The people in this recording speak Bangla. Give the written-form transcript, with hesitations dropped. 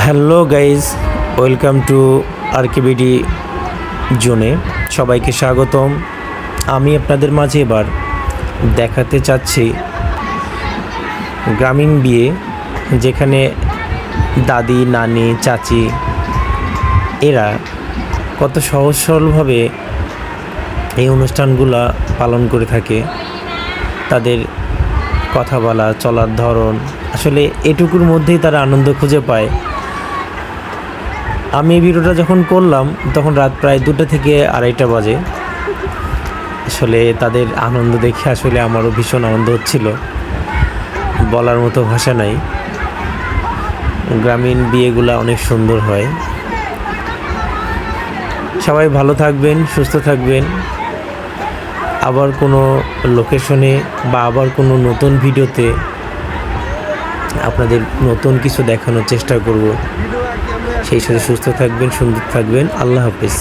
হ্যালো গাইজ, ওয়েলকাম টু আরকেবিডি জোনে। সবাইকে স্বাগতম। আমি আপনাদের মাঝে এবার দেখাতে চাচ্ছি গ্রামীণ বিয়ে, যেখানে দাদি, নানি, চাচি এরা কত সহজ সরলভাবে এই অনুষ্ঠানগুলা পালন করে থাকে। তাদের কথা বলা, চলার ধরন, আসলে এটুকুর মধ্যেই তারা আনন্দ খুঁজে পায়। আমি এই ভিডিওটা যখন করলাম তখন রাত প্রায় 2টা থেকে 2:30 বাজে। আসলে তাদের আনন্দ দেখে আসলে আমারও ভীষণ আনন্দ হচ্ছিল, বলার মতো ভাষা নাই। গ্রামীণ বিয়েগুলা অনেক সুন্দর হয়। সবাই ভালো থাকবেন, সুস্থ থাকবেন। আবার কোনো লোকেশনে বা আবার কোনো নতুন ভিডিওতে আপনাদের নতুন কিছু দেখানোর চেষ্টা করব। সেই সাথে সুস্থ থাকবেন, সুন্দর থাকবেন। আল্লাহ হাফেজ।